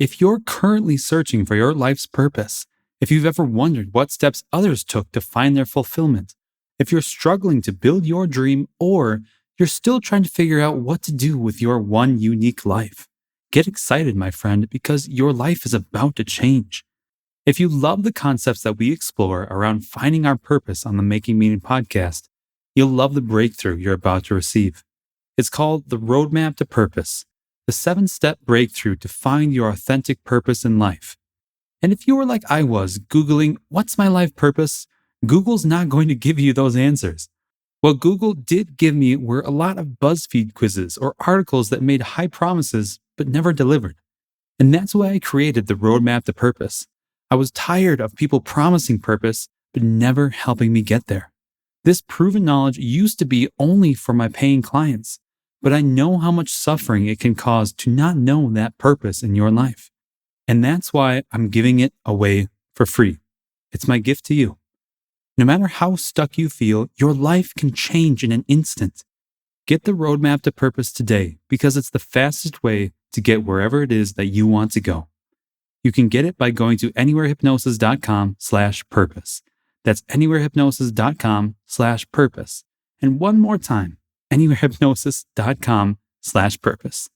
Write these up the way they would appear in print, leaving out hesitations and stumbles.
if you're currently searching for your life's purpose, if you've ever wondered what steps others took to find their fulfillment, if you're struggling to build your dream, or you're still trying to figure out what to do with your one unique life, get excited, my friend, because your life is about to change. If you love the concepts that we explore around finding our purpose on the Making Meaning podcast, you'll love the breakthrough you're about to receive. It's called the Roadmap to Purpose, the 7-step breakthrough to find your authentic purpose in life. And if you were like I was, Googling, what's my life purpose? Google's not going to give you those answers. What Google did give me were a lot of BuzzFeed quizzes or articles that made high promises but never delivered. And that's why I created the Roadmap to Purpose. I was tired of people promising purpose but never helping me get there. This proven knowledge used to be only for my paying clients, but I know how much suffering it can cause to not know that purpose in your life. And that's why I'm giving it away for free. It's my gift to you. No matter how stuck you feel, your life can change in an instant. Get the Roadmap to Purpose today because it's the fastest way to get wherever it is that you want to go. You can get it by going to anywherehypnosis.com/purpose. That's anywherehypnosis.com/purpose. And one more time, anywherehypnosis.com/purpose.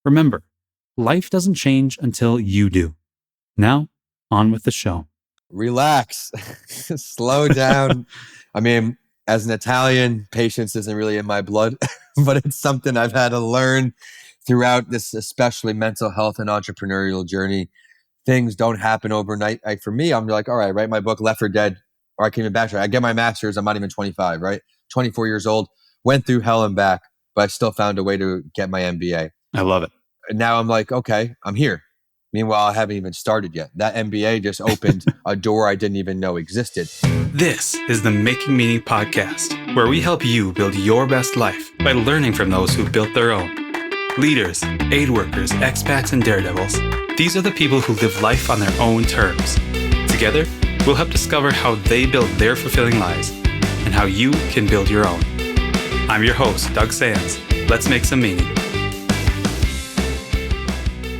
Remember, life doesn't change until you do. Now, on with the show. Relax, slow down. I mean, as an Italian, patience isn't really in my blood, but it's something I've had to learn throughout this, especially mental health and entrepreneurial journey. Things don't happen overnight. Like for me, I'm like, all right, write my book, Left for Dead, or I came in bachelor. I get my master's. I'm not even 25, right? 24 years old, went through hell and back, but I still found a way to get my MBA. I love it. And now I'm like, okay, I'm here. Meanwhile, I haven't even started yet. That MBA just opened a door I didn't even know existed. This is the Making Meaning podcast, where we help you build your best life by learning from those who built their own. Leaders, aid workers, expats, and daredevils. These are the people who live life on their own terms. Together, we'll help discover how they built their fulfilling lives and how you can build your own. I'm your host, Doug Sands. Let's make some meaning.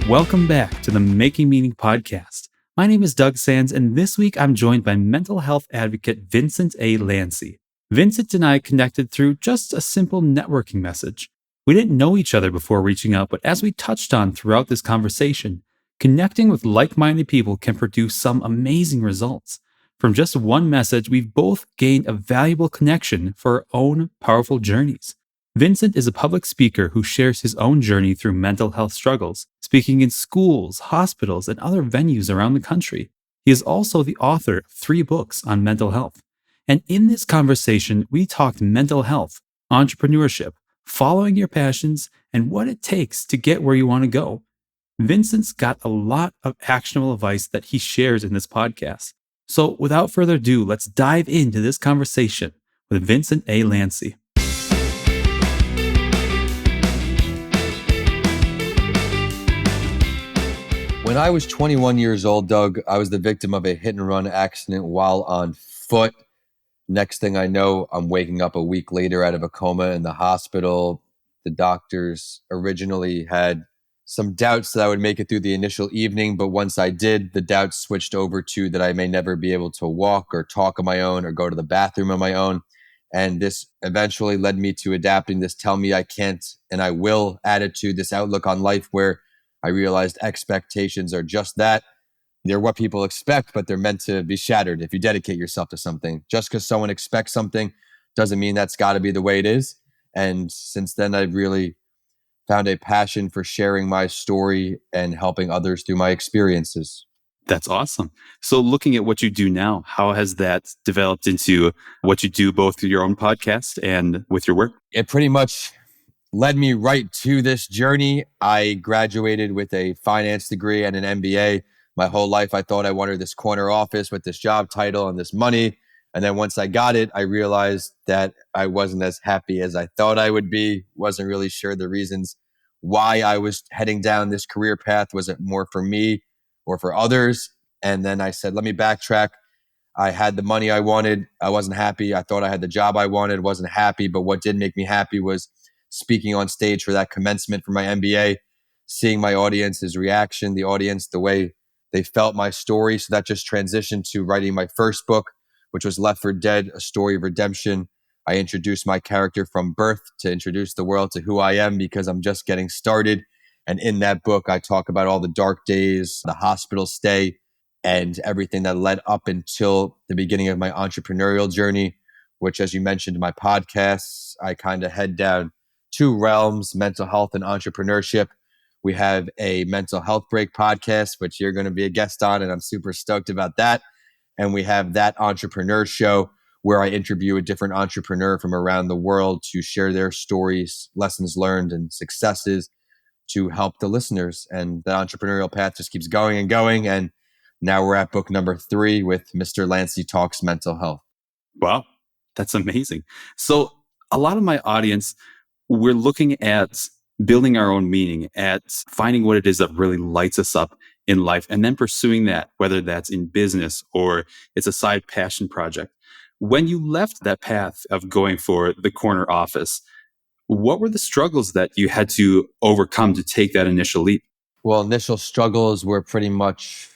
Welcome back to the Making Meaning podcast. My name is Doug Sands, and this week I'm joined by mental health advocate Vincent A. Lanci. Vincent and I connected through just a simple networking message. We didn't know each other before reaching out, but as we touched on throughout this conversation, connecting with like-minded people can produce some amazing results. From just one message, we've both gained a valuable connection for our own powerful journeys. Vincent is a public speaker who shares his own journey through mental health struggles, speaking in schools, hospitals, and other venues around the country. He is also the author of 3 books on mental health. And in this conversation, we talked mental health, entrepreneurship, following your passions, and what it takes to get where you want to go. Vincent's got a lot of actionable advice that he shares in this podcast. So without further ado, let's dive into this conversation with Vincent A. Lanci. When I was 21 years old, Doug, I was the victim of a hit and run accident while on foot. Next thing I know, I'm waking up a week later out of a coma in the hospital. The doctors originally had some doubts that I would make it through the initial evening, but once I did, the doubts switched over to that I may never be able to walk or talk on my own or go to the bathroom on my own. And this eventually led me to adapting this tell me I can't and I will attitude, this outlook on life where I realized expectations are just that. They're what people expect, but they're meant to be shattered if you dedicate yourself to something. Just because someone expects something doesn't mean that's got to be the way it is. And since then, I've really found a passion for sharing my story and helping others through my experiences. That's awesome. So looking at what you do now, how has that developed into what you do both through your own podcast and with your work? It pretty much led me right to this journey. I graduated with a finance degree and an MBA. My whole life, I thought I wanted this corner office with this job title and this money. And then once I got it, I realized that I wasn't as happy as I thought I would be. Wasn't really sure the reasons why I was heading down this career path. Was it more for me or for others? And then I said, let me backtrack. I had the money I wanted. I wasn't happy. I thought I had the job I wanted. Wasn't happy. But what did make me happy was speaking on stage for that commencement for my MBA. seeing my audience's reaction, the audience, the way they felt my story. So that just transitioned to writing my first book, which was Left for Dead, A Story of Redemption. I introduced my character from birth to introduce the world to who I am because I'm just getting started. And in that book, I talk about all the dark days, the hospital stay, and everything that led up until the beginning of my entrepreneurial journey, which, as you mentioned in my podcasts, I kind of head down two realms, mental health and entrepreneurship. We have a mental health break podcast, which you're going to be a guest on, and I'm super stoked about that. And we have that entrepreneur show where I interview a different entrepreneur from around the world to share their stories, lessons learned, and successes to help the listeners. And the entrepreneurial path just keeps going and going. And now we're at book number 3 with Mr. Lanci Talks Mental Health. Wow, that's amazing. So a lot of my audience, we're looking at building our own meaning, at finding what it is that really lights us up in life, and then pursuing that, whether that's in business or it's a side passion project. When you left that path of going for the corner office, what were the struggles that you had to overcome to take that initial leap? Well, initial struggles were pretty much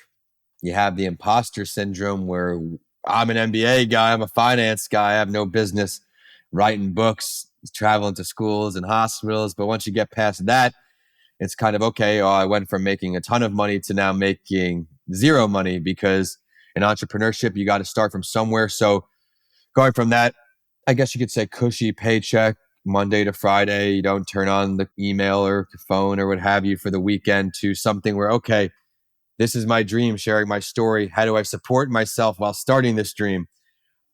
you have the imposter syndrome where I'm an MBA guy, I'm a finance guy, I have no business writing books, traveling to schools and hospitals. But once you get past that, it's kind of okay. Oh, I went from making a ton of money to now making zero money because in entrepreneurship, you got to start from somewhere. So going from that, I guess you could say cushy paycheck Monday to Friday, you don't turn on the email or phone or what have you for the weekend to something where, okay, this is my dream, sharing my story. How do I support myself while starting this dream?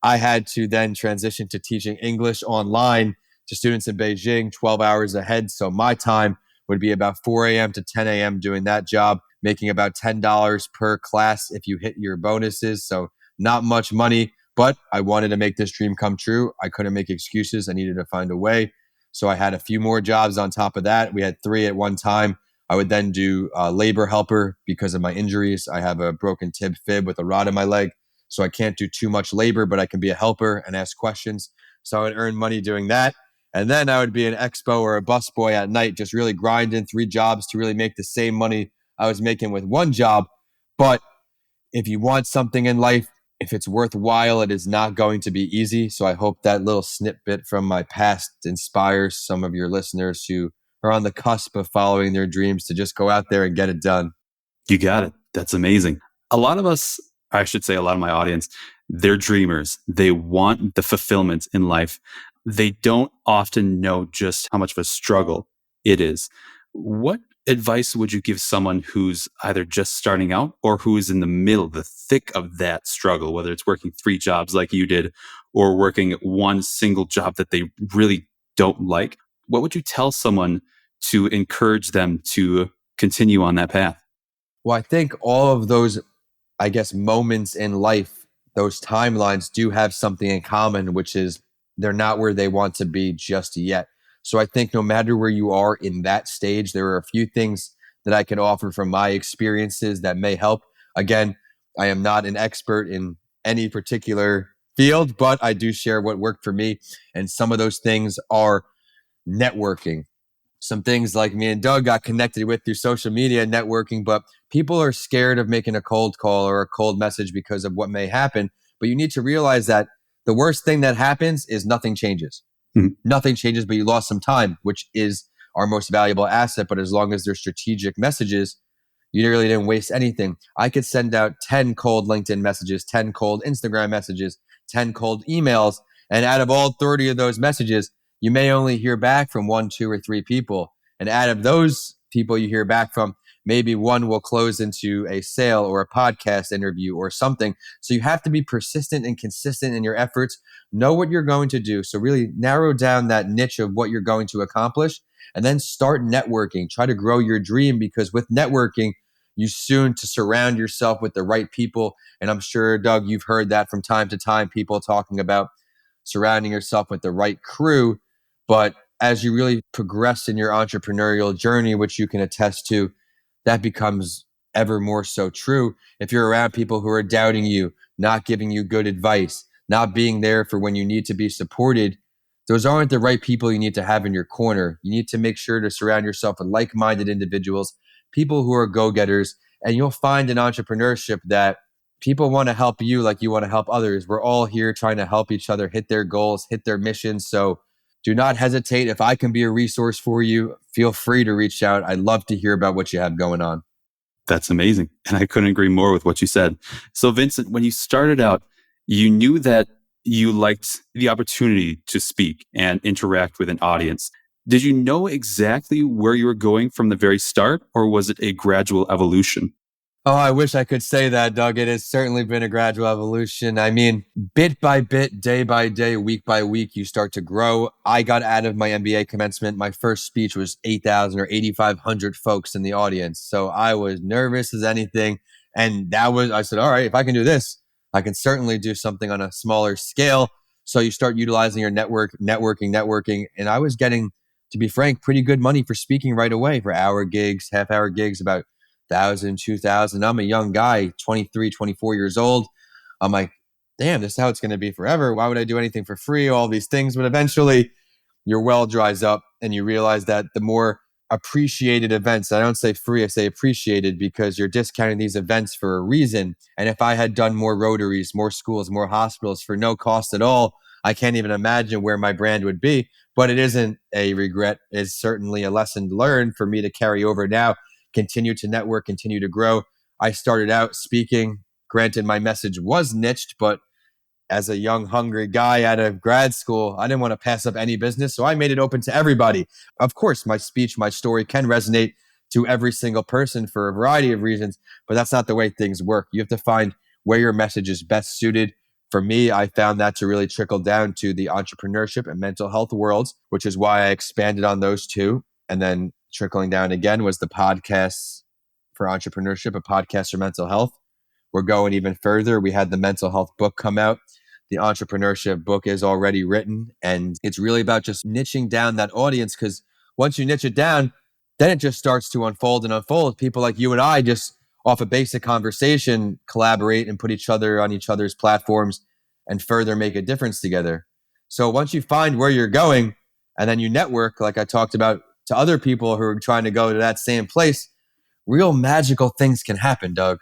I had to then transition to teaching English online to students in Beijing 12 hours ahead. So my time would be about 4 a.m. to 10 a.m. doing that job, making about $10 per class if you hit your bonuses. So not much money, but I wanted to make this dream come true. I couldn't make excuses. I needed to find a way. So I had a few more jobs on top of that. We had 3 at one time. I would then do labor helper because of my injuries. I have a broken tib fib with a rod in my leg. So I can't do too much labor, but I can be a helper and ask questions. So I would earn money doing that. And then I would be an expo or a busboy at night, just really grinding 3 jobs to really make the same money I was making with one job. But if you want something in life, if it's worthwhile, it is not going to be easy. So I hope that little snippet from my past inspires some of your listeners who are on the cusp of following their dreams to just go out there and get it done. You got it. That's amazing. A lot of us, I should say a lot of my audience, they're dreamers. They want the fulfillment in life. They don't often know just how much of a struggle it is. What advice would you give someone who's either just starting out or who is in the middle, the thick of that struggle, whether it's working 3 jobs like you did or working one single job that they really don't like? What would you tell someone to encourage them to continue on that path? Well, I think all of those, I guess, moments in life, those timelines do have something in common, which is they're not where they want to be just yet. So I think no matter where you are in that stage, there are a few things that I can offer from my experiences that may help. Again, I am not an expert in any particular field, but I do share what worked for me. And some of those things are networking. Some things like me and Doug got connected with through social media networking, but people are scared of making a cold call or a cold message because of what may happen. But you need to realize that the worst thing that happens is nothing changes. Mhm. Nothing changes, but you lost some time, which is our most valuable asset. But as long as they're strategic messages, you really didn't waste anything. I could send out 10 cold LinkedIn messages, 10 cold Instagram messages, 10 cold emails. And out of all 30 of those messages, you may only hear back from 1, 2, or 3 people. And out of those people you hear back from, maybe one will close into a sale or a podcast interview or something. So you have to be persistent and consistent in your efforts. Know what you're going to do. So really narrow down that niche of what you're going to accomplish and then start networking. Try to grow your dream because with networking, you soon to surround yourself with the right people. And I'm sure, Doug, you've heard that from time to time, people talking about surrounding yourself with the right crew. But as you really progress in your entrepreneurial journey, which you can attest to, that becomes ever more so true. If you're around people who are doubting you, not giving you good advice, not being there for when you need to be supported, those aren't the right people you need to have in your corner. You need to make sure to surround yourself with like-minded individuals, people who are go-getters, and you'll find in entrepreneurship that people want to help you like you want to help others. We're all here trying to help each other hit their goals, hit their missions. So do not hesitate. If I can be a resource for you, feel free to reach out. I'd love to hear about what you have going on. That's amazing. And I couldn't agree more with what you said. So, Vincent, when you started out, you knew that you liked the opportunity to speak and interact with an audience. Did you know exactly where you were going from the very start, or was it a gradual evolution? Oh, I wish I could say that, Doug. It has certainly been a gradual evolution. I mean, bit by bit, day by day, week by week, you start to grow. I got out of my MBA commencement. My first speech was 8,000 or 8,500 folks in the audience. So I was nervous as anything. And I said, all right, if I can do this, I can certainly do something on a smaller scale. So you start utilizing your networking. And I was getting, to be frank, pretty good money for speaking right away for hour gigs, half-hour gigs, about 1,000, 2,000. I'm a young guy, 23, 24 years old. I'm like, damn, this is how it's going to be forever. Why would I do anything for free? All these things. But eventually your well dries up and you realize that the more appreciated events, I don't say free, I say appreciated, because you're discounting these events for a reason. And if I had done more rotaries, more schools, more hospitals for no cost at all, I can't even imagine where my brand would be. But it isn't a regret. It's certainly a lesson learned for me to carry over now. Continue to network, continue to grow. I started out speaking. Granted, my message was niched, but as a young, hungry guy out of grad school, I didn't want to pass up any business. So I made it open to everybody. Of course, my speech, my story can resonate to every single person for a variety of reasons, but that's not the way things work. You have to find where your message is best suited. For me, I found that to really trickle down to the entrepreneurship and mental health worlds, which is why I expanded on those two. And then trickling down again was the podcasts for entrepreneurship, a podcast for mental health. We're going even further. We had the mental health book come out. The entrepreneurship book is already written, and it's really about just niching down that audience, because once you niche it down, then it just starts to unfold and unfold. People like you and I just off a basic conversation collaborate and put each other on each other's platforms and further make a difference together. So once you find where you're going and then you network, like I talked about, to other people who are trying to go to that same place, real magical things can happen, Doug.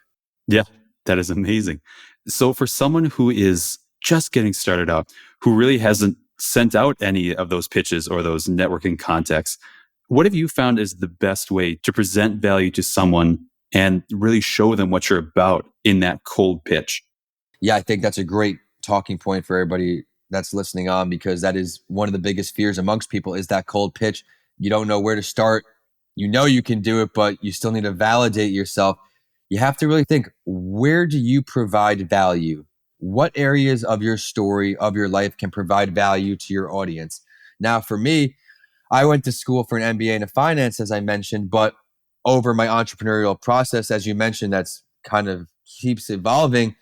Yeah, that is amazing. So for someone who is just getting started out, who really hasn't sent out any of those pitches or those networking contacts, what have you found is the best way to present value to someone and really show them what you're about in that cold pitch? Yeah, I think that's a great talking point for everybody that's listening on, because that is one of the biggest fears amongst people is that cold pitch. You don't know where to start. You know you can do it, but you still need to validate yourself. You have to really think, where do you provide value? What areas of your story, of your life can provide value to your audience? Now, for me, I went to school for an MBA in finance, as I mentioned, but over my entrepreneurial process, as you mentioned, that's kind of keeps evolving.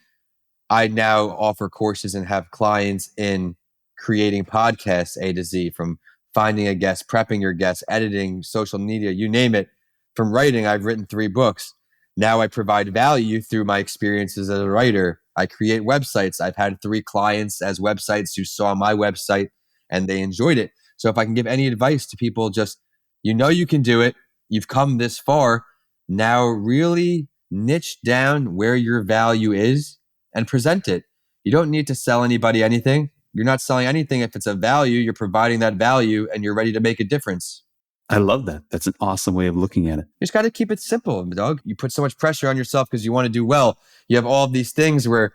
I now offer courses and have clients in creating podcasts A to Z, from finding a guest, prepping your guests, editing, social media, you name it. From writing, I've written 3 books. Now I provide value through my experiences as a writer. I create websites. I've had 3 clients as websites who saw my website and they enjoyed it. So if I can give any advice to people, just, you know, you can do it. You've come this far. Now really niche down where your value is and present it. You don't need to sell anybody anything. You're not selling anything if it's a value. You're providing that value and you're ready to make a difference. I love that. That's an awesome way of looking at it. You just got to keep it simple, Doug. You put so much pressure on yourself because you want to do well. You have all of these things where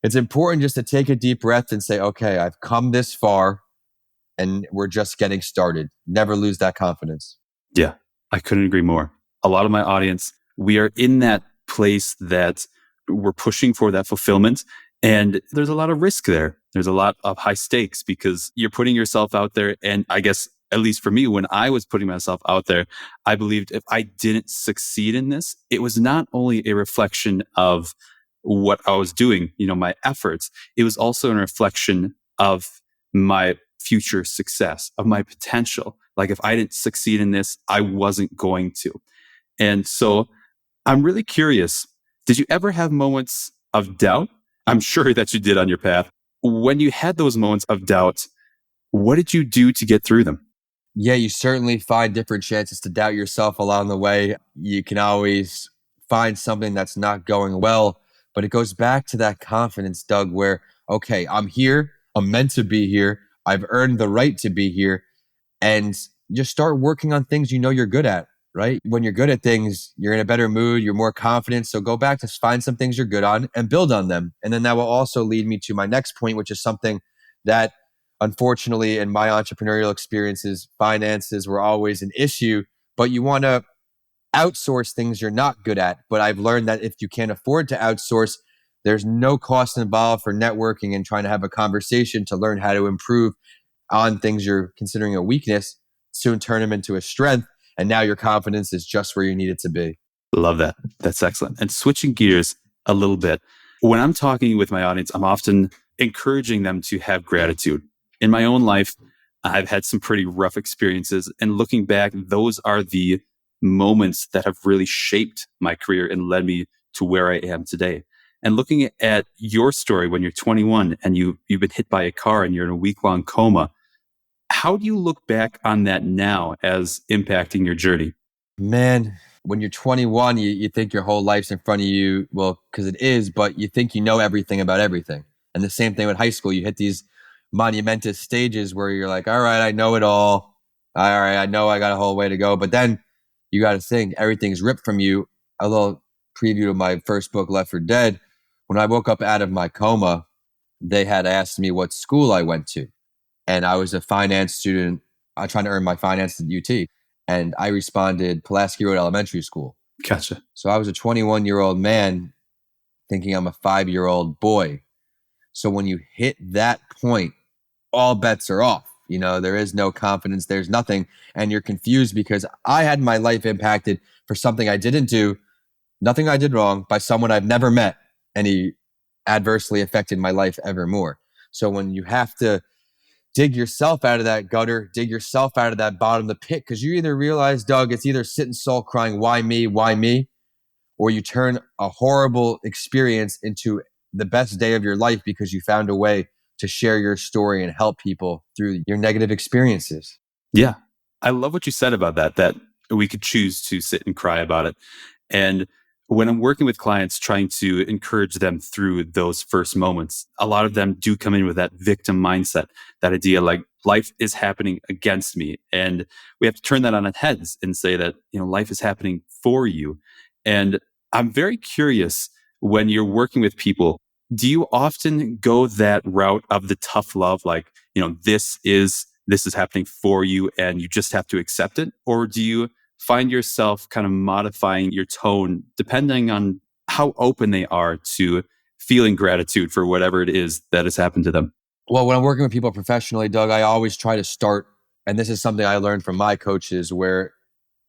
it's important just to take a deep breath and say, okay, I've come this far and we're just getting started. Never lose that confidence. Yeah, I couldn't agree more. A lot of my audience, we are in that place that we're pushing for that fulfillment. And there's a lot of risk there. There's a lot of high stakes because you're putting yourself out there. And I guess, at least for me, when I was putting myself out there, I believed if I didn't succeed in this, it was not only a reflection of what I was doing, you know, my efforts. It was also a reflection of my future success, of my potential. Like if I didn't succeed in this, I wasn't going to. And so I'm really curious, did you ever have moments of doubt? I'm sure that you did on your path. When you had those moments of doubt, What did you do to get through them? Yeah, you certainly find different chances to doubt yourself along the way. You can always find something that's not going well, but it goes back to that confidence, Doug, where, okay, I'm here. I'm meant to be here. I've earned the right to be here. And just start working on things you know you're good at, right? When you're good at things, you're in a better mood, you're more confident. So go back to find some things you're good on and build on them. And then that will also lead me to my next point, which is something that unfortunately in my entrepreneurial experiences, finances were always an issue, but you want to outsource things you're not good at. But I've learned that if you can't afford to outsource, there's no cost involved for networking and trying to have a conversation to learn how to improve on things you're considering a weakness, soon turn them into a strength. And now your confidence is just where you need it to be. Love that. That's excellent. And switching gears a little bit, when I'm talking with my audience, I'm often encouraging them to have gratitude. In my own life, I've had some pretty rough experiences. And looking back, those are the moments that have really shaped my career and led me to where I am today. And looking at your story when you're 21 and you've been hit by a car and you're in a week-long coma, how do you look back on that now as impacting your journey? Man, when you're 21, you think your whole life's in front of you. Well, because it is, but you think you know everything about everything. And the same thing with high school. You hit these monumentous stages where you're like, all right, I know it all. All right, I know I got a whole way to go. But then you got to think everything's ripped from you. A little preview of my first book, Left for Dead. When I woke up out of my coma, they had asked me what school I went to. And I was a finance student trying to earn my finance at UT. And I responded Pulaski Road Elementary School. Gotcha. So I was a 21-year-old man thinking I'm a 5-year-old boy. So when you hit that point, all bets are off. You know, there is no confidence, there's nothing. And you're confused because I had my life impacted for something I didn't do, nothing I did wrong, by someone I've never met. And he adversely affected my life ever more. So when you have to dig yourself out of that gutter, dig yourself out of that bottom of the pit, because you either realize, Doug, it's either sitting soul crying, why me? Or you turn a horrible experience into the best day of your life because you found a way to share your story and help people through your negative experiences. Yeah. I love what you said about that we could choose to sit and cry about it. And when I'm working with clients trying to encourage them through those first moments, a lot of them do come in with that victim mindset, that idea like life is happening against me. And we have to turn that on its heads and say that, life is happening for you. And I'm very curious, when you're working with people, do you often go that route of the tough love? Like, this is happening for you and you just have to accept it? Or do you find yourself kind of modifying your tone depending on how open they are to feeling gratitude for whatever it is that has happened to them? Well, when I'm working with people professionally, Doug, I always try to start, and this is something I learned from my coaches, where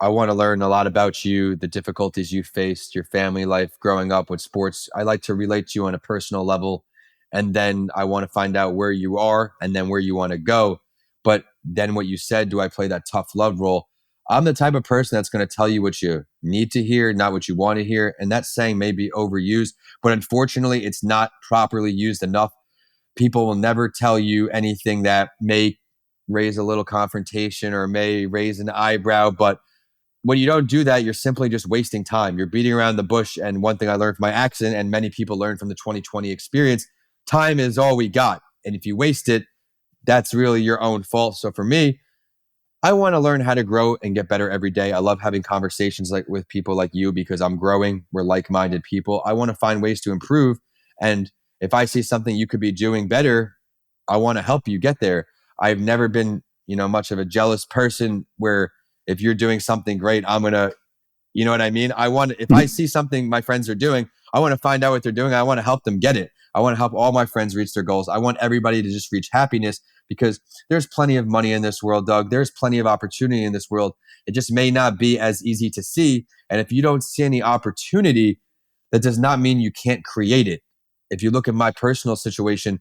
I want to learn a lot about you, the difficulties you faced, your family life growing up with sports. I like to relate to you on a personal level. And then I want to find out where you are and then where you want to go. But then what you said, do I play that tough love role? I'm the type of person that's going to tell you what you need to hear, not what you want to hear. And that saying may be overused, but unfortunately, it's not properly used enough. People will never tell you anything that may raise a little confrontation or may raise an eyebrow. But when you don't do that, you're simply just wasting time. You're beating around the bush. And one thing I learned from my accident, and many people learned from the 2020 experience, time is all we got. And if you waste it, that's really your own fault. So for me, I want to learn how to grow and get better every day. I love having conversations like with people like you because I'm growing. We're like-minded people. I want to find ways to improve. And if I see something you could be doing better, I want to help you get there. I've never been, much of a jealous person where if you're doing something great, I'm going to, you know what I mean? If I see something my friends are doing, I want to find out what they're doing. I want to help them get it. I want to help all my friends reach their goals. I want everybody to just reach happiness because there's plenty of money in this world, Doug. There's plenty of opportunity in this world. It just may not be as easy to see. And if you don't see any opportunity, that does not mean you can't create it. If you look at my personal situation,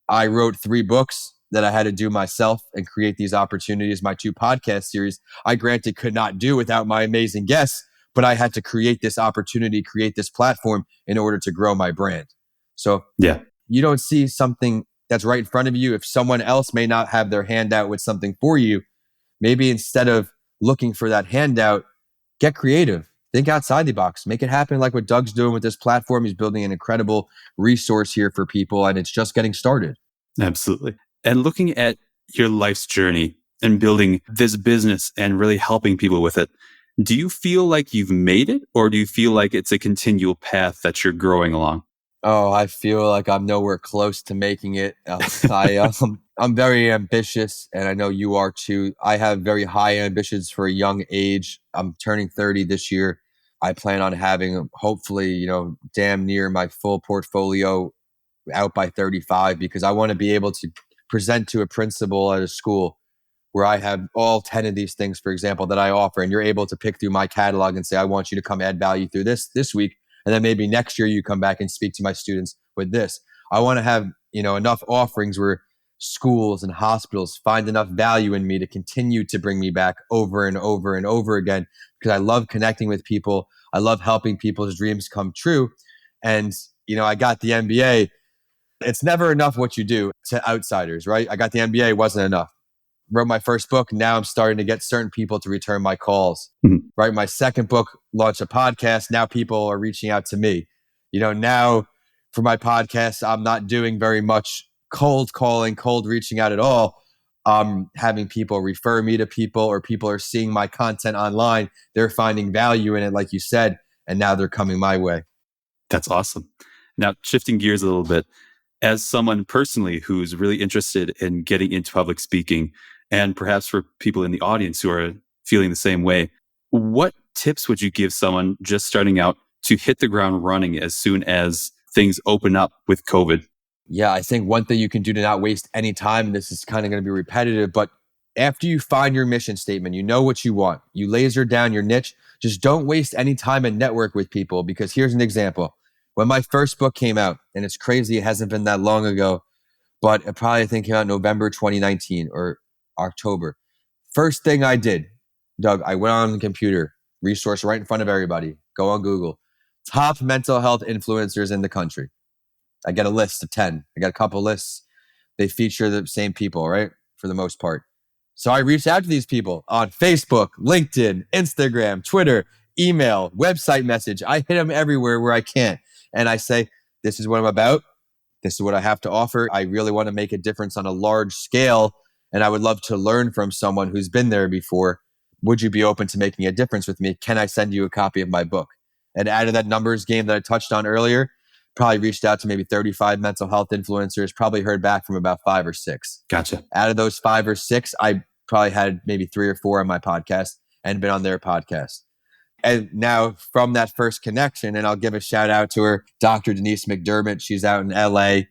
I wrote 3 books that I had to do myself and create these opportunities. My 2 podcast series, I granted could not do without my amazing guests, but I had to create this opportunity, create this platform in order to grow my brand. So Yeah. you don't see something that's right in front of you. If someone else may not have their hand out with something for you, maybe instead of looking for that handout, get creative. Think outside the box. Make it happen like what Doug's doing with this platform. He's building an incredible resource here for people, and it's just getting started. Absolutely. And looking at your life's journey and building this business and really helping people with it, do you feel like you've made it, or do you feel like it's a continual path that you're growing along? Oh, I feel like I'm nowhere close to making it. I'm very ambitious, and I know you are too. I have very high ambitions for a young age. I'm turning 30 this year. I plan on having, hopefully, damn near my full portfolio out by 35, because I want to be able to present to a principal at a school where I have all 10 of these things, for example, that I offer, and you're able to pick through my catalog and say, I want you to come add value through this week. And then maybe next year you come back and speak to my students with this. I want to have, enough offerings where schools and hospitals find enough value in me to continue to bring me back over and over and over again, because I love connecting with people. I love helping people's dreams come true. And, I got the MBA. It's never enough what you do to outsiders, right? I got the MBA, it wasn't enough. Wrote my first book. Now I'm starting to get certain people to return my calls. Write my second book, launch a podcast. Now people are reaching out to me. Now for my podcast, I'm not doing very much cold calling, cold reaching out at all. I'm having people refer me to people, or people are seeing my content online. They're finding value in it, like you said, and now they're coming my way. That's awesome. Now, shifting gears a little bit, as someone personally who's really interested in getting into public speaking, and perhaps for people in the audience who are feeling the same way, what tips would you give someone just starting out to hit the ground running as soon as things open up with COVID? Yeah, I think one thing you can do to not waste any time, and this is kind of going to be repetitive, but after you find your mission statement, you know what you want, you laser down your niche, just don't waste any time and network with people. Because here's an example. When my first book came out, and it's crazy, it hasn't been that long ago, but it probably, I think, came out November 2019 or October. First thing I did, Doug, I went on the computer, resource right in front of everybody, go on Google, top mental health influencers in the country. I get a list of 10. I got a couple lists. They feature the same people, right? For the most part. So I reached out to these people on Facebook, LinkedIn, Instagram, Twitter, email, website message. I hit them everywhere where I can. And I say, this is what I'm about. This is what I have to offer. I really want to make a difference on a large scale. And I would love to learn from someone who's been there before. Would you be open to making a difference with me? Can I send you a copy of my book? And out of that numbers game that I touched on earlier, probably reached out to maybe 35 mental health influencers, probably heard back from about 5 or 6. Gotcha. Out of those 5 or 6, I probably had maybe 3 or 4 on my podcast and been on their podcast. And now from that first connection, and I'll give a shout out to her, Dr. Denise McDermott. She's out in LA.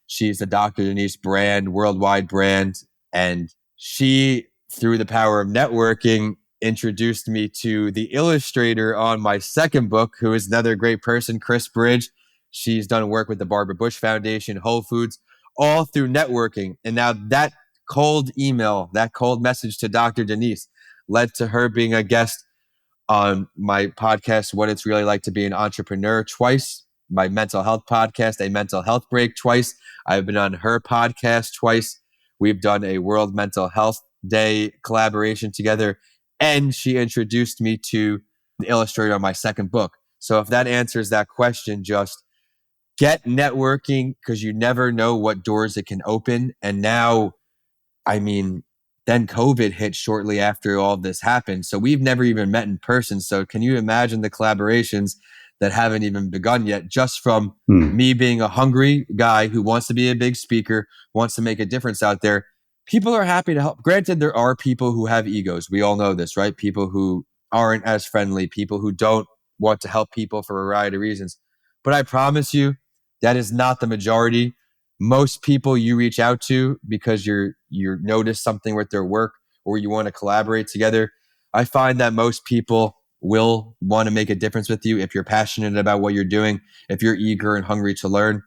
She's the Dr. Denise brand, worldwide brand. And she, through the power of networking, introduced me to the illustrator on my second book, who is another great person, Chris Bridge. She's done work with the Barbara Bush Foundation, Whole Foods, all through networking. And now that cold email, that cold message to Dr. Denise led to her being a guest on my podcast, What It's Really Like to Be an Entrepreneur, twice. My mental health podcast, A Mental Health Break, twice. I've been on her podcast twice. We've done a World Mental Health Day collaboration together. And she introduced me to the illustrator on my second book. So if that answers that question, just get networking, because you never know what doors it can open. And now, then COVID hit shortly after all of this happened. So we've never even met in person. So can you imagine the collaborations that haven't even begun yet, just from me being a hungry guy who wants to be a big speaker, wants to make a difference out there. People are happy to help. Granted, there are people who have egos. We all know this, right? People who aren't as friendly, people who don't want to help people for a variety of reasons. But I promise you, that is not the majority. Most people you reach out to because you notice something with their work, or you want to collaborate together. I find that most people will want to make a difference with you if you're passionate about what you're doing, if you're eager and hungry to learn.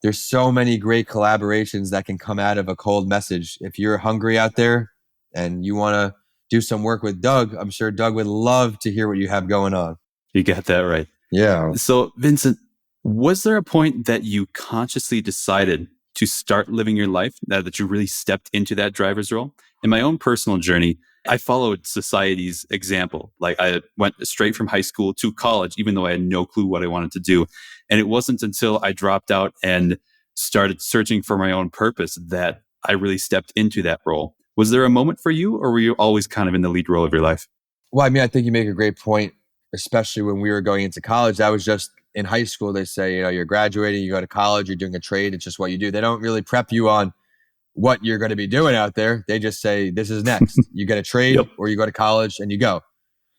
There's so many great collaborations that can come out of a cold message. If you're hungry out there and you want to do some work with Doug, I'm sure Doug would love to hear what you have going on. You got that right. Yeah. So, Vincent, was there a point that you consciously decided to start living your life, that you really stepped into that driver's role? In my own personal journey, I followed society's example. Like I went straight from high school to college, even though I had no clue what I wanted to do. And it wasn't until I dropped out and started searching for my own purpose that I really stepped into that role. Was there a moment for you, or were you always kind of in the lead role of your life? Well, I mean, I think you make a great point, especially when we were going into college. That was just in high school. They say, you're graduating, you go to college, you're doing a trade. It's just what you do. They don't really prep you on what you're going to be doing out there. They just say, this is next. You get a trade Yep. or you go to college and you go.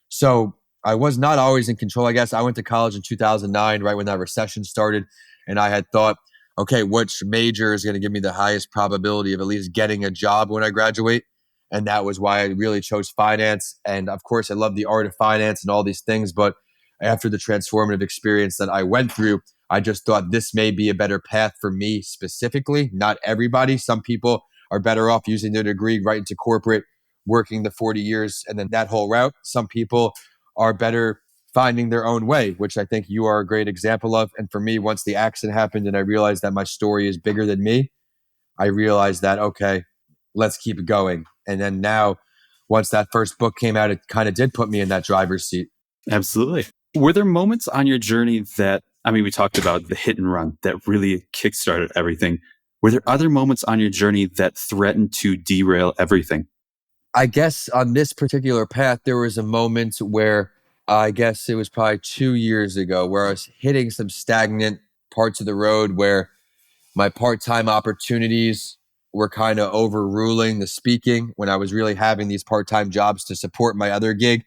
So I was not always in control, I guess. I went to college in 2009, right when that recession started. And I had thought, okay, which major is going to give me the highest probability of at least getting a job when I graduate? And that was why I really chose finance. And of course, I love the art of finance and all these things. But after the transformative experience that I went through, I just thought this may be a better path for me specifically. Not everybody. Some people are better off using their degree right into corporate, working the 40 years and then that whole route. Some people are better finding their own way, which I think you are a great example of. And for me, once the accident happened and I realized that my story is bigger than me, I realized that, okay, let's keep going. And then now, once that first book came out, it kind of did put me in that driver's seat. Absolutely. Were there moments on your journey that, I mean, we talked about the hit and run that really kickstarted everything. Were there other moments on your journey that threatened to derail everything? I guess on this particular path, there was a moment where I guess it was probably 2 years ago where I was hitting some stagnant parts of the road where my part-time opportunities were kind of overruling the speaking when I was really having these part-time jobs to support my other gig.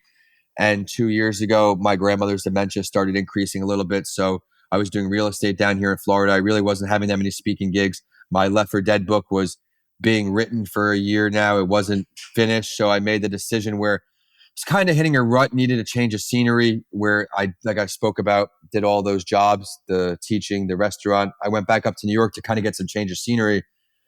And 2 years ago, my grandmother's dementia started increasing a little bit. So I was doing real estate down here in Florida. I really wasn't having that many speaking gigs. My Left for Dead book was being written for a year now. It wasn't finished. So I made the decision where it's kind of hitting a rut, needed a change of scenery where like I spoke about, did all those jobs, the teaching, the restaurant. I went back up to New York to kind of get some change of scenery.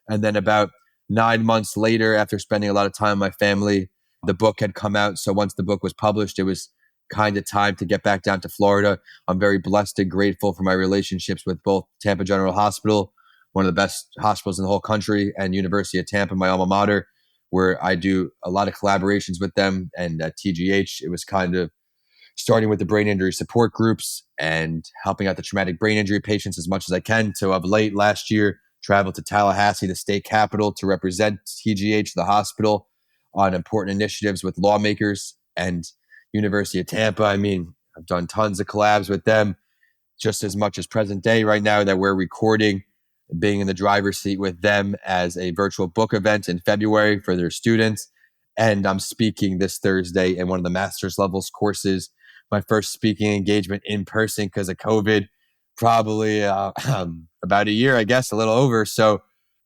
And then about 9 months later, after spending a lot of time with my family, the book had come out. So once the book was published, it was kind of time to get back down to Florida. I'm very blessed and grateful for my relationships with both Tampa General Hospital, one of the best hospitals in the whole country, and University of Tampa, my alma mater, where I do a lot of collaborations with them. And at TGH, it was kind of starting with the brain injury support groups and helping out the traumatic brain injury patients as much as I can. So of late last year, traveled to Tallahassee, the state capital, to represent TGH, the hospital, on important initiatives with lawmakers and University of Tampa. I mean, I've done tons of collabs with them, just as much as present day right now that we're recording, being in the driver's seat with them as a virtual book event in February for their students. And I'm speaking this Thursday in one of the master's levels courses, my first speaking engagement in person because of COVID, probably about a year, I guess, a little over. So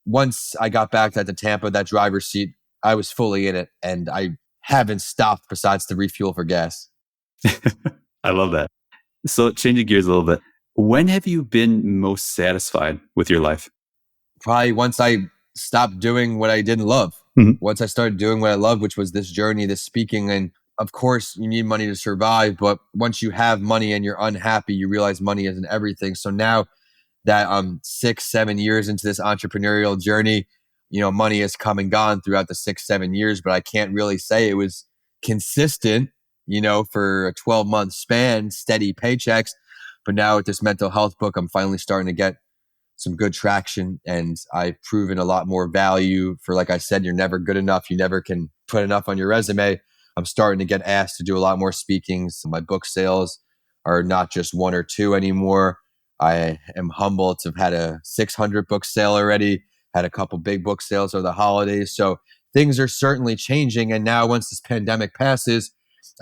once I got back to Tampa, that driver's seat, I was fully in it and I haven't stopped besides to refuel for gas. I love that. So changing gears a little bit, when have you been most satisfied with your life? Probably once I stopped doing what I didn't love. Mhm. Once I started doing what I love, which was this journey, this speaking. And of course, you need money to survive. But once you have money and you're unhappy, you realize money isn't everything. So now that I'm 6, 7 years into this entrepreneurial journey, money has come and gone throughout the 6, 7 years, but I can't really say it was consistent, for a 12-month span, steady paychecks. But now with this mental health book, I'm finally starting to get some good traction and I've proven a lot more value for, like I said, you're never good enough. You never can put enough on your resume. I'm starting to get asked to do a lot more speakings. My book sales are not just one or two anymore. I am humbled to have had a 600 book sale already, had a couple big book sales over the holidays. So things are certainly changing. And now once this pandemic passes,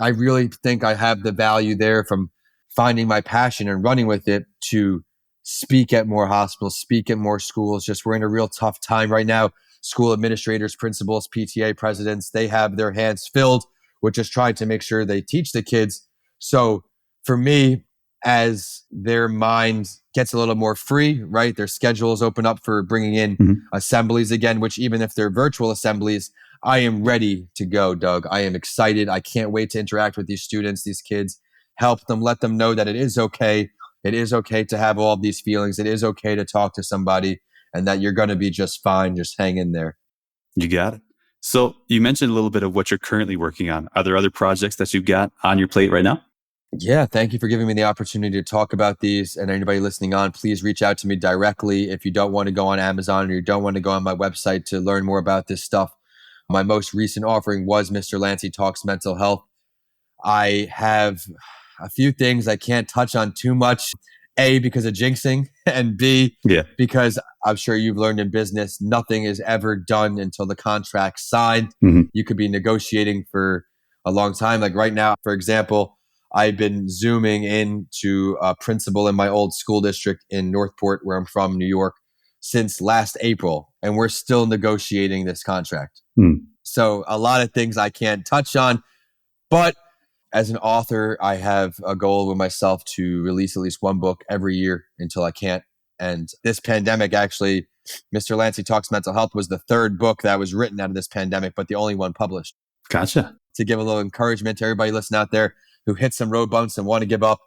I really think I have the value there from finding my passion and running with it to speak at more hospitals, speak at more schools. Just we're in a real tough time right now. School administrators, principals, PTA presidents, they have their hands filled with just trying to make sure they teach the kids. So for me, as their mind gets a little more free, right? Their schedules open up for bringing in assemblies again, which even if they're virtual assemblies, I am ready to go, Doug. I am excited. I can't wait to interact with these students, these kids, help them, let them know that it is okay. It is okay to have all of these feelings. It is okay to talk to somebody. and that you're going to be just fine. Just hang in there. You got it. So you mentioned a little bit of what you're currently working on. Are there other projects that you've got on your plate right now? Yeah, thank you for giving me the opportunity to talk about these. And anybody listening on, please reach out to me directly if you don't want to go on Amazon or you don't want to go on my website to learn more about this stuff. My most recent offering was Mr. Lanci Talks Mental Health. I have a few things I can't touch on too much. A, because of jinxing, and B, Yeah. because I'm sure you've learned in business, nothing is ever done until the contract's signed. Mm-hmm. You could be negotiating for a long time. Like right now, for example, I've been Zooming into a principal in my old school district in Northport, where I'm from, New York, since last April, and we're still negotiating this contract. Mm. So a lot of things I can't touch on, but as an author, I have a goal with myself to release at least one book every year until I can't. And this pandemic, actually, Mr. Lanci Talks Mental Health was the third book that was written out of this pandemic, but the only one published. Gotcha. To give a little encouragement to everybody listening out there who hit some road bumps and want to give up,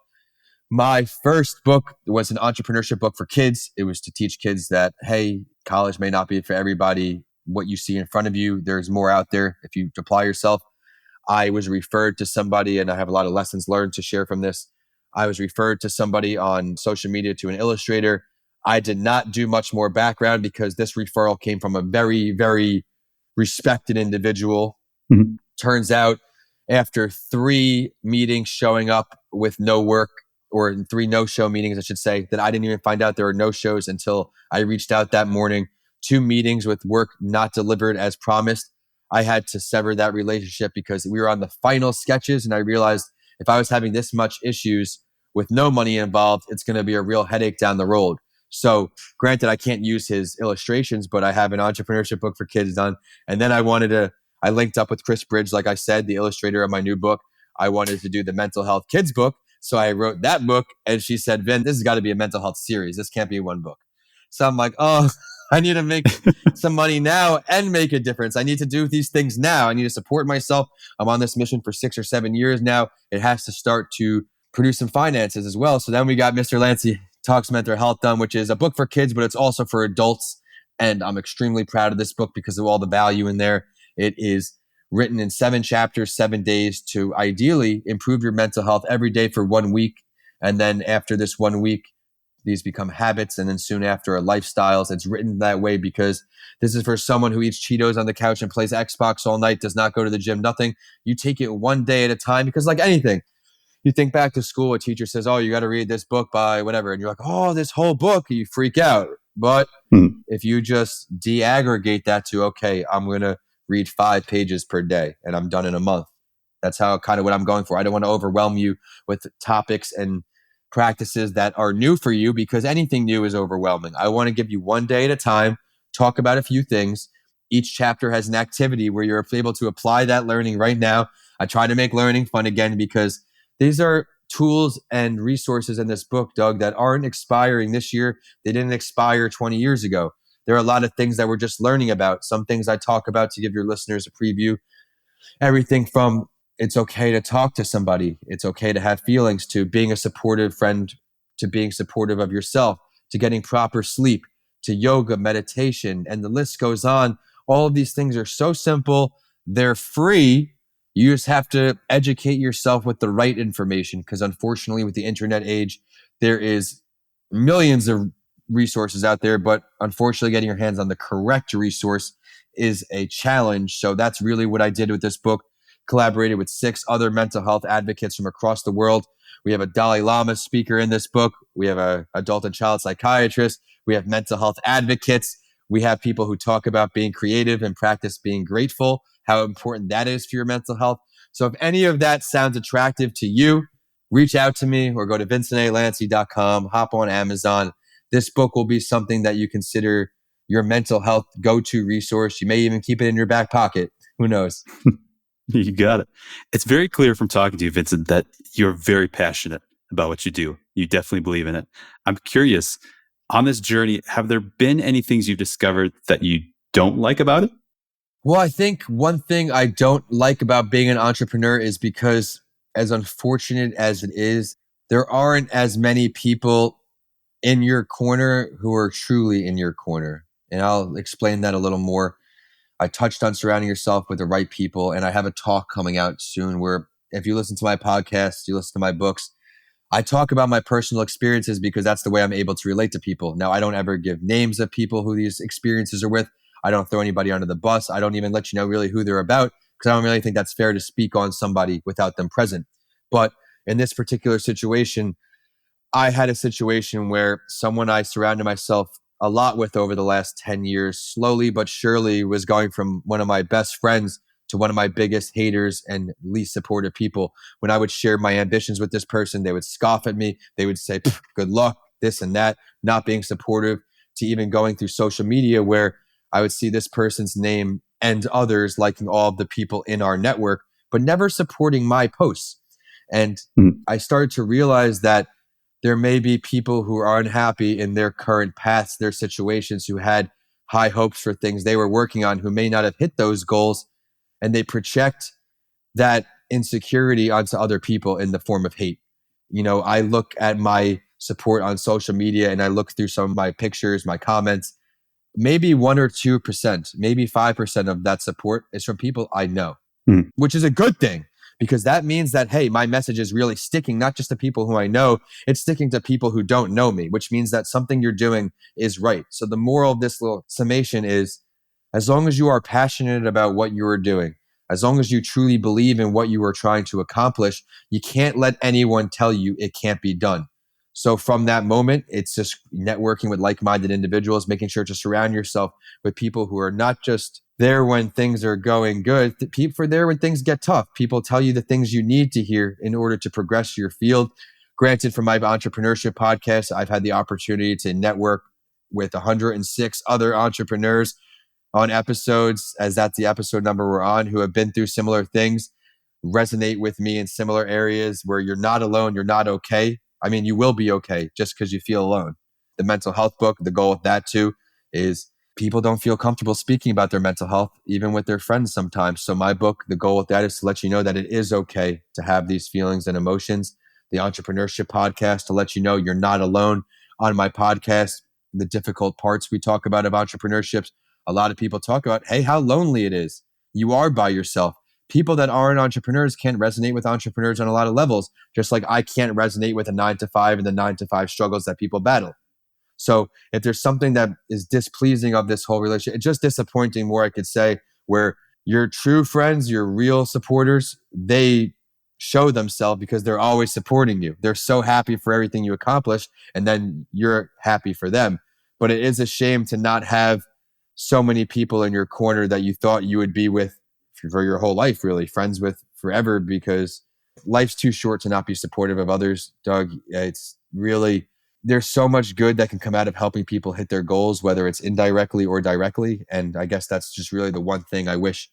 my first book was an entrepreneurship book for kids. It was to teach kids that, hey, college may not be for everybody. What you see in front of you, there's more out there if you apply yourself. I was referred to somebody, and I have a lot of lessons learned to share from this. I was referred to somebody on social media, to an illustrator. I did not do much more background because this referral came from a very, very respected individual. Mm-hmm. Turns out, after 3 meetings showing up with no work, or 3 no-show meetings, I should say, that I didn't even find out there were no-shows until I reached out that morning. 2 meetings with work not delivered as promised. I had to sever that relationship because we were on the final sketches, and I realized if I was having this much issues with no money involved, it's going to be a real headache down the road. So granted, I can't use his illustrations, but I have an entrepreneurship book for kids done. And then I linked up with Chris Bridge, like I said, the illustrator of my new book. I wanted to do the mental health kids book. So I wrote that book, and she said, Vin, this has got to be a mental health series. This can't be one book. So I'm like, oh, I need to make some money now and make a difference. I need to do these things now. I need to support myself. I'm on this mission for 6 or 7 years now. It has to start to produce some finances as well. So then we got Mr. Lanci Talks Mental Health done, which is a book for kids, but it's also for adults. And I'm extremely proud of this book because of all the value in there. It is written in 7 chapters, 7 days to ideally improve your mental health every day for 1 week. And then after this 1 week, these become habits, and then soon after are lifestyles. It's written that way because this is for someone who eats Cheetos on the couch and plays Xbox all night, does not go to the gym, nothing. You take it one day at a time because, like anything, you think back to school, a teacher says, oh, you got to read this book by whatever. And you're like, oh, this whole book, you freak out. But if you just de-aggregate that to, okay, I'm going to read 5 pages per day and I'm done in a month. That's how kind of what I'm going for. I don't want to overwhelm you with topics and practices that are new for you because anything new is overwhelming. I want to give you one day at a time, talk about a few things. Each chapter has an activity where you're able to apply that learning right now. I try to make learning fun again because these are tools and resources in this book, Doug, that aren't expiring this year. They didn't expire 20 years ago. There are a lot of things that we're just learning about. Some things I talk about to give your listeners a preview. Everything from it's okay to talk to somebody, it's okay to have feelings, to being a supportive friend, to being supportive of yourself, to getting proper sleep, to yoga, meditation, and the list goes on. All of these things are so simple. They're free. You just have to educate yourself with the right information because unfortunately with the internet age, there is millions of resources out there, but unfortunately getting your hands on the correct resource is a challenge. So that's really what I did with this book. Collaborated with 6 other mental health advocates from across the world. We have a Dalai Lama speaker in this book. We have an adult and child psychiatrist. We have mental health advocates. We have people who talk about being creative and practice being grateful, how important that is for your mental health. So if any of that sounds attractive to you, reach out to me or go to vincentalanci.com, hop on Amazon. This book will be something that you consider your mental health go-to resource. You may even keep it in your back pocket. Who knows? You got it. It's very clear from talking to you, Vincent, that you're very passionate about what you do. You definitely believe in it. I'm curious, on this journey, have there been any things you've discovered that you don't like about it? Well, I think one thing I don't like about being an entrepreneur is because, as unfortunate as it is, there aren't as many people in your corner who are truly in your corner. And I'll explain that a little more. I touched on surrounding yourself with the right people, and I have a talk coming out soon where if you listen to my podcast, you listen to my books, I talk about my personal experiences because that's the way I'm able to relate to people. Now, I don't ever give names of people who these experiences are with. I don't throw anybody under the bus. I don't even let you know really who they're about because I don't really think that's fair to speak on somebody without them present. But in this particular situation, I had a situation where someone I surrounded myself a lot with over the last 10 years, slowly but surely was going from one of my best friends to one of my biggest haters and least supportive people. When I would share my ambitions with this person, they would scoff at me. They would say, good luck, this and that, not being supportive, to even going through social media where I would see this person's name and others liking all of the people in our network, but never supporting my posts. And I started to realize that there may be people who are unhappy in their current paths, their situations, who had high hopes for things they were working on, who may not have hit those goals, and they project that insecurity onto other people in the form of hate. I look at my support on social media and I look through some of my pictures, my comments. Maybe 1 or 2%, maybe 5% of that support is from people I know, which is a good thing because that means that, hey, my message is really sticking, not just to people who I know, it's sticking to people who don't know me, which means that something you're doing is right. So the moral of this little summation is, as long as you are passionate about what you are doing, as long as you truly believe in what you are trying to accomplish, you can't let anyone tell you it can't be done. So from that moment, it's just networking with like-minded individuals, making sure to surround yourself with people who are not just there when things are going good. People are there when things get tough. People tell you the things you need to hear in order to progress your field. Granted, from my entrepreneurship podcast, I've had the opportunity to network with 106 other entrepreneurs on episodes, as that's the episode number we're on, who have been through similar things, resonate with me in similar areas where you're not alone, you're not okay. I mean, you will be okay just because you feel alone. The mental health book, the goal with that too is people don't feel comfortable speaking about their mental health, even with their friends sometimes. So my book, the goal with that is to let you know that it is okay to have these feelings and emotions. The entrepreneurship podcast to let you know you're not alone. On my podcast, the difficult parts we talk about of entrepreneurship, a lot of people talk about, hey, how lonely it is. You are by yourself. People that aren't entrepreneurs can't resonate with entrepreneurs on a lot of levels, just like I can't resonate with a 9-to-5 and the 9-to-5 struggles that people battle. So if there's something that is displeasing of this whole relationship, it's just disappointing, more I could say, where your true friends, your real supporters, they show themselves because they're always supporting you. They're so happy for everything you accomplish, and then you're happy for them. But it is a shame to not have so many people in your corner that you thought you would be with for your whole life, really, friends with forever, because life's too short to not be supportive of others, Doug. It's really, there's so much good that can come out of helping people hit their goals, whether it's indirectly or directly. And I guess that's just really the one thing I wish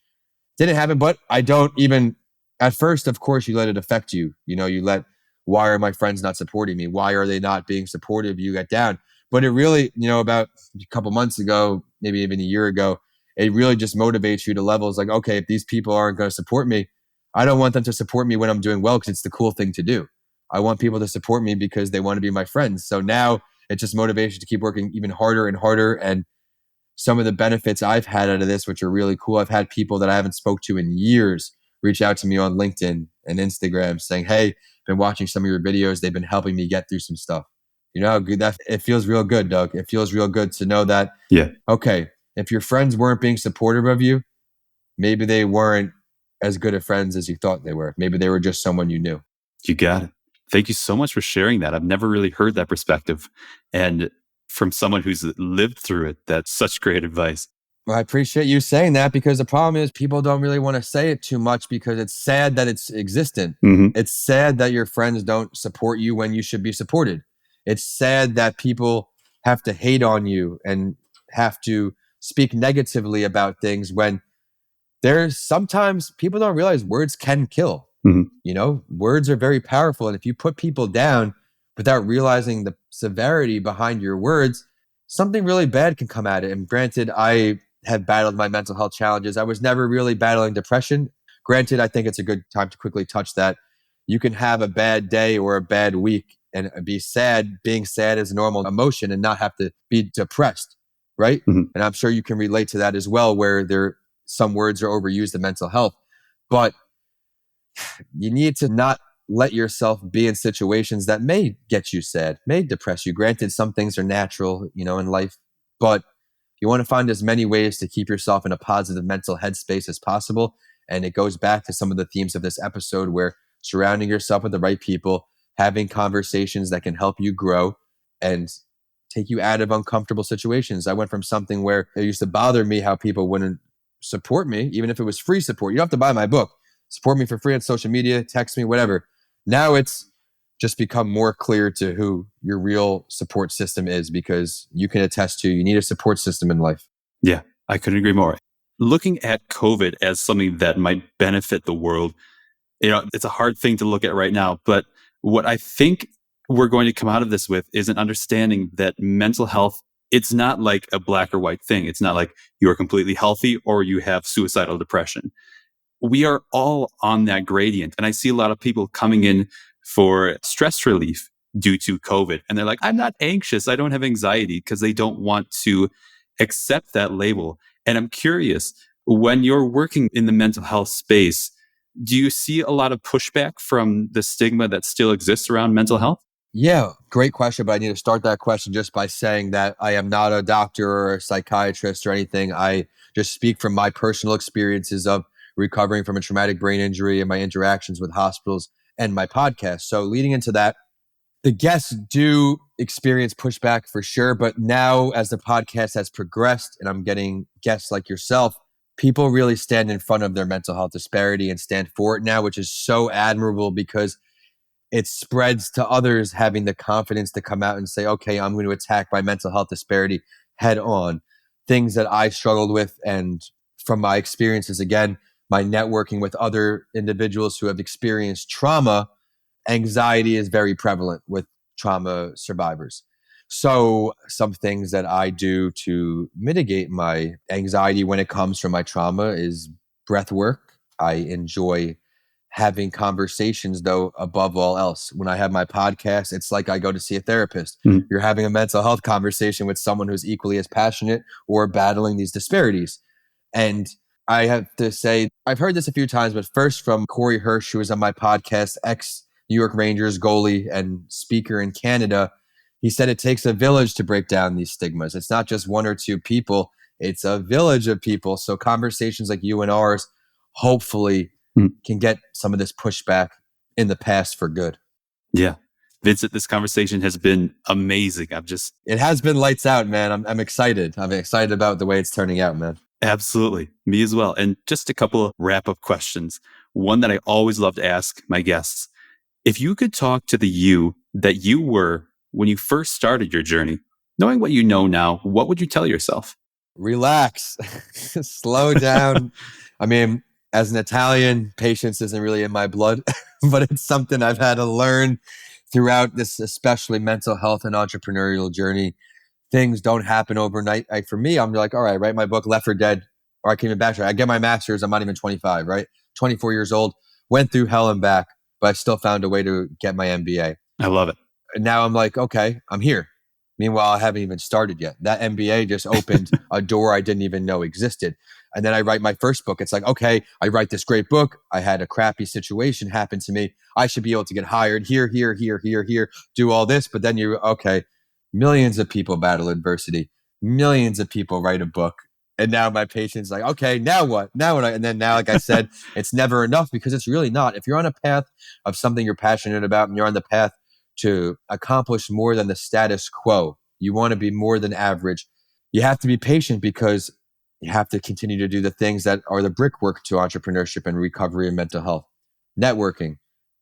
didn't happen, but I don't even, at first, of course, you let it affect you. You let, why are my friends not supporting me? Why are they not being supportive? You get down. But it really, about a couple months ago, maybe even a year ago, it really just motivates you to levels like, okay, if these people aren't going to support me, I don't want them to support me when I'm doing well because it's the cool thing to do. I want people to support me because they want to be my friends. So now it's just motivation to keep working even harder and harder. And some of the benefits I've had out of this, which are really cool, I've had people that I haven't spoke to in years reach out to me on LinkedIn and Instagram saying, hey, been watching some of your videos. They've been helping me get through some stuff. You know how good that, it feels real good, Doug. It feels real good to know that, okay, if your friends weren't being supportive of you, maybe they weren't as good of friends as you thought they were. Maybe they were just someone you knew. You got it. Thank you so much for sharing that. I've never really heard that perspective. And from someone who's lived through it, that's such great advice. Well, I appreciate you saying that because the problem is people don't really want to say it too much because it's sad that it's existent. It's sad that your friends don't support you when you should be supported. It's sad that people have to hate on you and have to speak negatively about things when there's sometimes people don't realize words can kill. Words are very powerful. And if you put people down without realizing the severity behind your words, something really bad can come at it. And granted, I have battled my mental health challenges. I was never really battling depression. Granted, I think it's a good time to quickly touch that. You can have a bad day or a bad week and be sad. Being sad is a normal emotion and not have to be depressed, right? Mhm. And I'm sure you can relate to that as well, where some words are overused in mental health. But you need to not let yourself be in situations that may get you sad, may depress you. Granted, some things are natural, in life, but you want to find as many ways to keep yourself in a positive mental headspace as possible. And it goes back to some of the themes of this episode, where surrounding yourself with the right people, having conversations that can help you grow and take you out of uncomfortable situations. I went from something where it used to bother me how people wouldn't support me, even if it was free support. You don't have to buy my book. Support me for free on social media, text me, whatever. Now it's just become more clear to who your real support system is, because you can attest to, you need a support system in life. Yeah, I couldn't agree more. Looking at COVID as something that might benefit the world, it's a hard thing to look at right now. But what I think we're going to come out of this with is an understanding that mental health, it's not like a black or white thing. It's not like you're completely healthy or you have suicidal depression. We are all on that gradient. And I see a lot of people coming in for stress relief due to COVID. And they're like, I'm not anxious. I don't have anxiety, because they don't want to accept that label. And I'm curious, when you're working in the mental health space, do you see a lot of pushback from the stigma that still exists around mental health? Yeah, great question. But I need to start that question just by saying that I am not a doctor or a psychiatrist or anything. I just speak from my personal experiences of recovering from a traumatic brain injury and my interactions with hospitals and my podcast. So leading into that, the guests do experience pushback for sure. But now, as the podcast has progressed and I'm getting guests like yourself, people really stand in front of their mental health disparity and stand for it now, which is so admirable, because it spreads to others having the confidence to come out and say, okay, I'm going to attack my mental health disparity head on. Things that I struggled with, and from my experiences, again, my networking with other individuals who have experienced trauma, anxiety is very prevalent with trauma survivors. So some things that I do to mitigate my anxiety when it comes from my trauma is breath work. I enjoy having conversations, though, above all else. When I have my podcast, it's like I go to see a therapist. Mm. You're having a mental health conversation with someone who's equally as passionate or battling these disparities. And I have to say, I've heard this a few times, but first from Corey Hirsch, who was on my podcast, ex New York Rangers goalie and speaker in Canada. He said it takes a village to break down these stigmas. It's not just one or two people, it's a village of people. So conversations like you and ours hopefully can get some of this pushback in the past for good. Yeah. Vincent, this conversation has been amazing. It has been lights out, man. I'm excited. I'm excited about the way it's turning out, man. Absolutely. Me as well. And just a couple of wrap up questions. One that I always love to ask my guests. If you could talk to the you that you were when you first started your journey, knowing what you know now, what would you tell yourself? Relax, slow down. I mean, as an Italian, patience isn't really in my blood, but it's something I've had to learn throughout this, especially mental health and entrepreneurial journey. Things don't happen overnight. For me, I'm like, all right, write my book, Left for Dead, or I came in bachelor. I get my master's. I'm not even 25, right? 24 years old, went through hell and back, but I still found a way to get my MBA. I love it. And now I'm like, okay, I'm here. Meanwhile, I haven't even started yet. That MBA just opened a door I didn't even know existed. And then I write my first book. It's like, okay, I write this great book. I had a crappy situation happen to me. I should be able to get hired here, do all this. But then okay, millions of people battle adversity. Millions of people write a book. And now my patient's like, okay, now what? Now what? And then now, like I said, it's never enough, because it's really not. If you're on a path of something you're passionate about and you're on the path to accomplish more than the status quo, you want to be more than average, you have to be patient, because you have to continue to do the things that are the brickwork to entrepreneurship and recovery and mental health. Networking,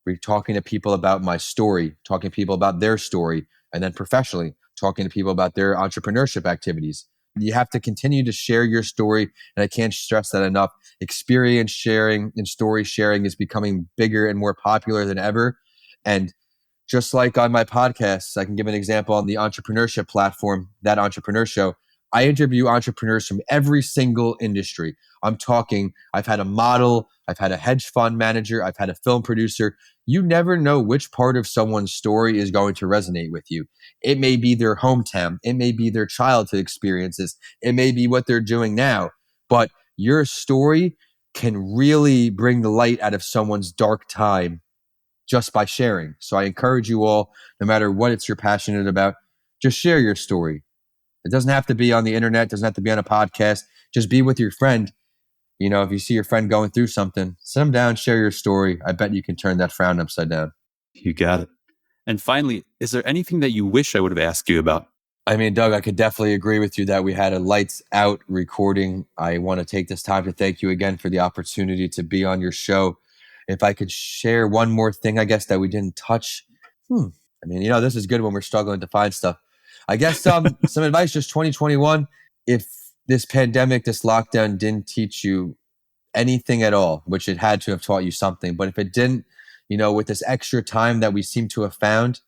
we're talking to people about my story, talking to people about their story, and then professionally talking to people about their entrepreneurship activities. You have to continue to share your story. And I can't stress that enough. Experience sharing and story sharing is becoming bigger and more popular than ever. And just like on my podcast, I can give an example on the entrepreneurship platform, That Entrepreneur Show. I interview entrepreneurs from every single industry. I'm talking, I've had a model, I've had a hedge fund manager, I've had a film producer. You never know which part of someone's story is going to resonate with you. It may be their hometown, it may be their childhood experiences, it may be what they're doing now, but your story can really bring the light out of someone's dark time just by sharing. So I encourage you all, no matter what it's you're passionate about, just share your story. It doesn't have to be on the internet, it doesn't have to be on a podcast. Just be with your friend. You know, if you see your friend going through something, sit them down, share your story. I bet you can turn that frown upside down. You got it. And finally, is there anything that you wish I would have asked you about? I mean, Doug, I could definitely agree with you that we had a lights out recording. I want to take this time to thank you again for the opportunity to be on your show. If I could share one more thing, I guess, that we didn't touch. I mean, you know, this is good when we're struggling to find stuff. I guess some advice, just 2021. If this pandemic, this lockdown didn't teach you anything at all, which it had to have taught you something, but if it didn't, you know, with this extra time that we seem to have found,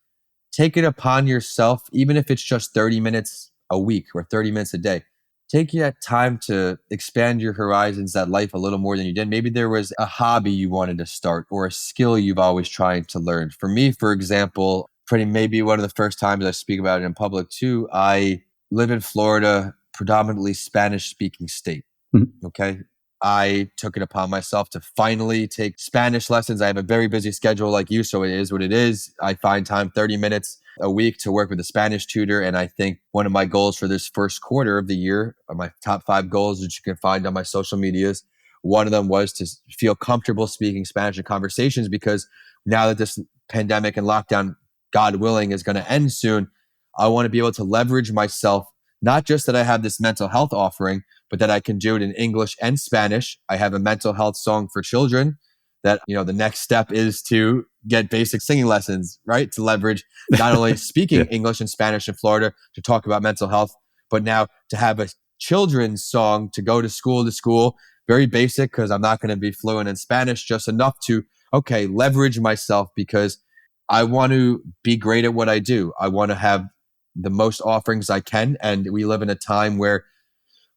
take it upon yourself, even if it's just 30 minutes a week or 30 minutes a day. Take that time to expand your horizons, that life a little more than you did. Maybe there was a hobby you wanted to start or a skill you've always tried to learn. For me, for example, maybe one of the first times I speak about it in public too, I live in Florida, predominantly Spanish speaking state. Okay. I took it upon myself to finally take Spanish lessons. I have a very busy schedule like you, so it is what it is. I find time 30 minutes a week to work with a Spanish tutor. And I think one of my goals for this first quarter of the year, my top 5 goals that you can find on my social medias, one of them was to feel comfortable speaking Spanish in conversations, because now that this pandemic and lockdown, God willing, is going to end soon, I want to be able to leverage myself, not just that I have this mental health offering, but that I can do it in English and Spanish. I have a mental health song for children that, you know, the next step is to get basic singing lessons, right? To leverage not only speaking English and Spanish in Florida to talk about mental health, but now to have a children's song to go to school, very basic, because I'm not going to be fluent in Spanish, just enough to, okay, leverage myself, because I want to be great at what I do. I want to have the most offerings I can. And we live in a time where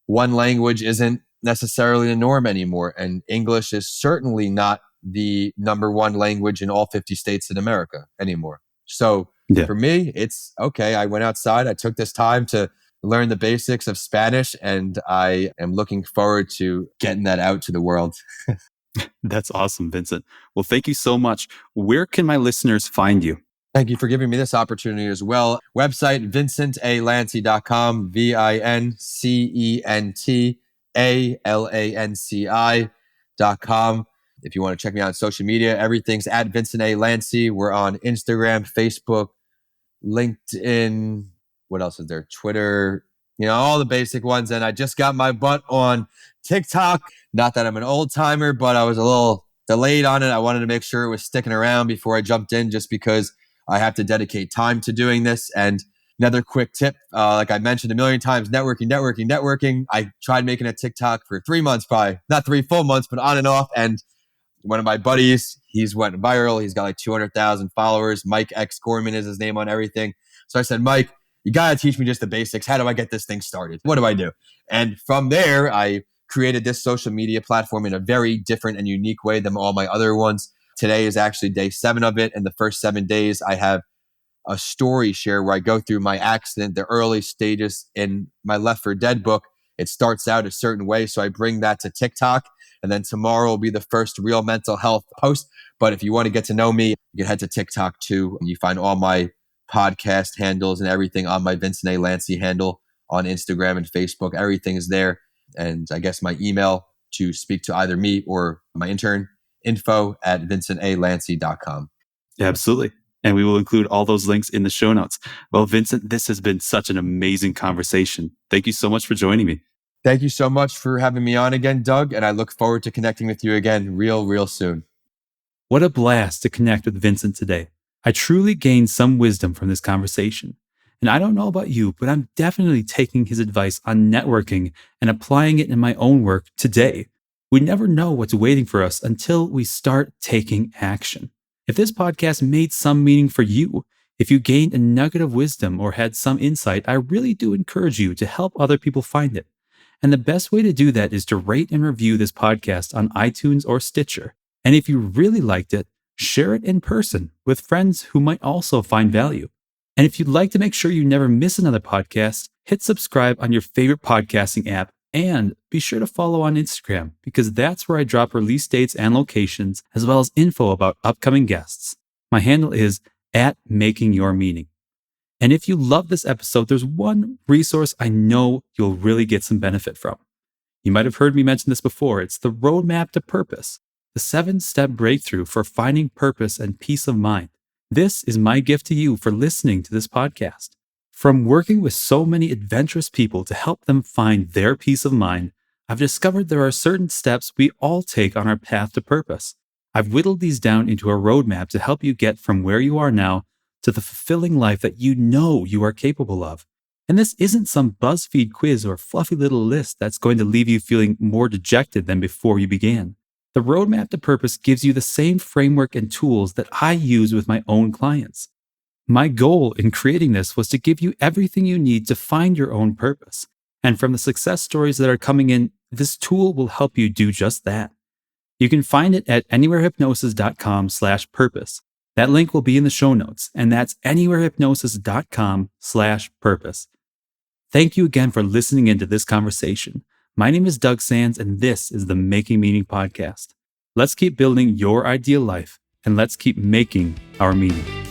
one language isn't necessarily the norm anymore. And English is certainly not the number one language in all 50 states in America anymore. So for me, it's okay. I went outside. I took this time to learn the basics of Spanish, and I am looking forward to getting that out to the world. That's awesome, Vincent. Well, thank you so much. Where can my listeners find you? Thank you for giving me this opportunity as well. Website, VincentALanci.com, VincentALanci.com. If you want to check me out on social media, everything's at Vincent A. Lanci. We're on Instagram, Facebook, LinkedIn. What else is there? Twitter, you know, all the basic ones. And I just got my butt on TikTok. Not that I'm an old timer, but I was a little delayed on it. I wanted to make sure it was sticking around before I jumped in, just because I have to dedicate time to doing this. And another quick tip, like I mentioned a million times, networking. I tried making a TikTok for 3 months, probably not 3 full months, but on and off. And one of my buddies, he's went viral. He's got like 200,000 followers. Mike X Gorman is his name on everything. So I said, Mike, you got to teach me just the basics. How do I get this thing started? What do I do? And from there, I created this social media platform in a very different and unique way than all my other ones. Today is actually day 7 of it. And the first 7 days, I have a story share where I go through my accident, the early stages in my Left for Dead book. It starts out a certain way. So I bring that to TikTok. And then tomorrow will be the first real mental health post. But if you want to get to know me, you can head to TikTok too. You find all my podcast handles and everything on my Vincent A. Lanci handle on Instagram and Facebook. Everything is there. And I guess my email to speak to either me or my intern, info@VincentALanci.com. Absolutely. And we will include all those links in the show notes. Well, Vincent, this has been such an amazing conversation. Thank you so much for joining me. Thank you so much for having me on again, Doug. And I look forward to connecting with you again real soon. What a blast to connect with Vincent today. I truly gained some wisdom from this conversation. And I don't know about you, but I'm definitely taking his advice on networking and applying it in my own work today. We never know what's waiting for us until we start taking action. If this podcast made some meaning for you, If you gained a nugget of wisdom or had some insight, I really do encourage you to help other people find it. And the best way to do that is to rate and review this podcast on iTunes or Stitcher. And if you really liked it, share it in person with friends who might also find value. And if you'd like to make sure you never miss another podcast, hit subscribe on your favorite podcasting app and be sure to follow on Instagram because that's where I drop release dates and locations as well as info about upcoming guests. My handle is @makingyourmeaning. And if you love this episode, there's one resource I know you'll really get some benefit from. You might have heard me mention this before. It's the Roadmap to Purpose, the 7-step breakthrough for finding purpose and peace of mind. This is my gift to you for listening to this podcast. From working with so many adventurous people to help them find their peace of mind, I've discovered there are certain steps we all take on our path to purpose. I've whittled these down into a roadmap to help you get from where you are now to the fulfilling life that you know you are capable of. And this isn't some BuzzFeed quiz or fluffy little list that's going to leave you feeling more dejected than before you began. The Roadmap to Purpose gives you the same framework and tools that I use with my own clients. My goal in creating this was to give you everything you need to find your own purpose. And from the success stories that are coming in, this tool will help you do just that. You can find it at anywherehypnosis.com/purpose. That link will be in the show notes, and that's anywherehypnosis.com/purpose. Thank you again for listening into this conversation. My name is Doug Sands, and this is the Making Meaning Podcast. Let's keep building your ideal life, and let's keep making our meaning.